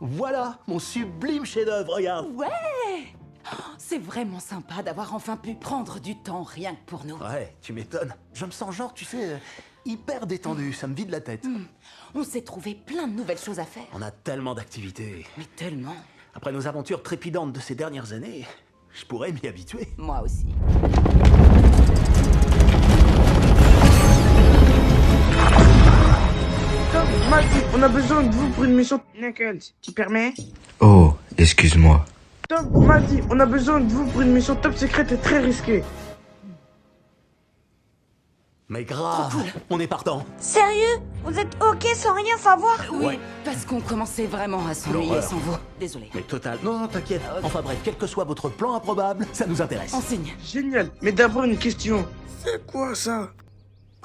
Voilà, mon sublime chef-d'œuvre, regarde. Ouais. C'est vraiment sympa d'avoir enfin pu prendre du temps rien que pour nous. Ouais, tu m'étonnes. Je me sens genre, tu sais, hyper détendu, ça me vide la tête. On s'est trouvé plein de nouvelles choses à faire. On a tellement d'activités. Mais tellement. Après nos aventures trépidantes de ces dernières années, je pourrais m'y habituer. Moi aussi. Tom, Maggie, on a besoin de vous pour une mission. Knuckles, tu permets? Oh, excuse-moi. Tom, Maggie, on a besoin de vous pour une mission top secrète et très risquée. Mais grave, on est partant. Sérieux? Vous êtes ok sans rien savoir? Oui, Ouais. parce qu'on commençait vraiment à s'ennuyer L'horreur. sans vous. Désolé. Mais total, non, t'inquiète. Enfin bref, quel que soit votre plan improbable, ça nous intéresse. On signe. Génial, mais d'abord une question. C'est quoi ça?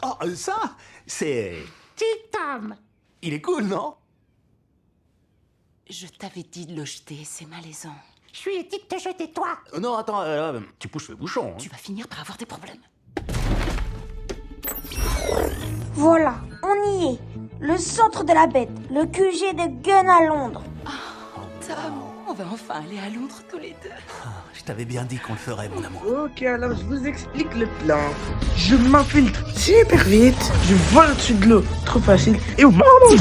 Oh, ça, c'est... Titam. Il est cool, non? Je t'avais dit de le jeter, c'est malaisant. Je lui ai dit de te jeter toi. Non, attends, tu pousses le bouchon. Hein. Tu vas finir par avoir des problèmes. Voilà, on y est. Le centre de la bête, le QG de Gun à Londres. Tom, on va enfin aller à Londres tous les deux. Je t'avais bien dit qu'on le ferait, mon amour. Ok, alors je vous explique le plan. Je m'infiltre super vite, je vole au-dessus de l'eau, trop facile, et au moment où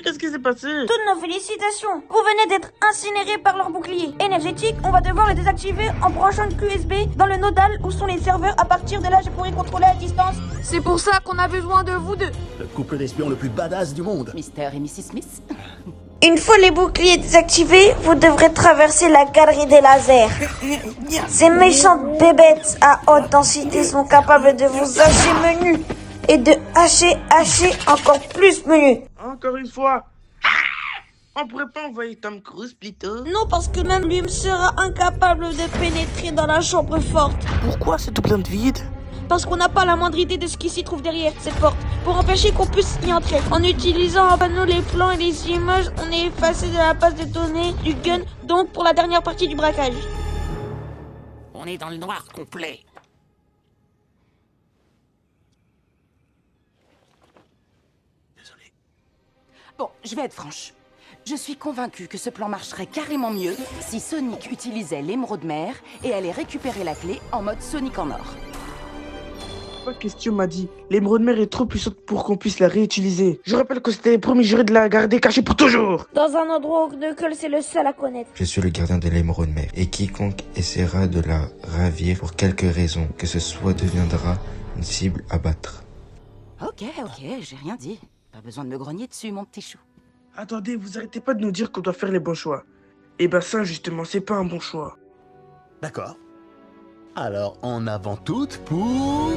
qu'est-ce qui s'est passé? Toutes nos félicitations. Vous venez d'être incinérés par leur bouclier énergétique. On va devoir le désactiver en branchant une QSB dans le nodal où sont les serveurs. À partir de là, je pourrai contrôler à distance. C'est pour ça qu'on a besoin de vous deux. Le couple d'espions le plus badass du monde. Mr. et Mrs. Smith. Une fois les boucliers désactivés, vous devrez traverser la galerie des lasers. Ces méchantes bébêtes à haute densité sont capables de vous hacher menu et de hacher encore plus menu. Encore une fois. On pourrait pas envoyer Tom Cruise plutôt? Non, parce que même lui sera incapable de pénétrer dans la chambre forte. Pourquoi c'est tout plein de vide? Parce qu'on n'a pas la moindre idée de ce qui s'y trouve derrière cette porte. Pour empêcher qu'on puisse y entrer. En utilisant en panneau les plans et les images, on est effacé de la base de données du gun, donc pour la dernière partie du braquage. On est dans le noir complet. Désolé. Bon, je vais être franche. Je suis convaincue que ce plan marcherait carrément mieux si Sonic utilisait l'émeraude mer et allait récupérer la clé en mode Sonic en or. Pas question m'a dit. L'émeraude mer est trop puissante pour qu'on puisse la réutiliser. Je rappelle que c'était promis juré de la garder cachée pour toujours. Dans un endroit où Knuckles est le seul à connaître. Je suis le gardien de l'émeraude mer, et quiconque essaiera de la ravir pour quelque raison que ce soit deviendra une cible à battre. Ok, j'ai rien dit. Pas besoin de me grogner dessus, mon petit chou. Attendez, vous arrêtez pas de nous dire qu'on doit faire les bons choix. Et ben ça justement, c'est pas un bon choix. D'accord. Alors, en avant toutes pour...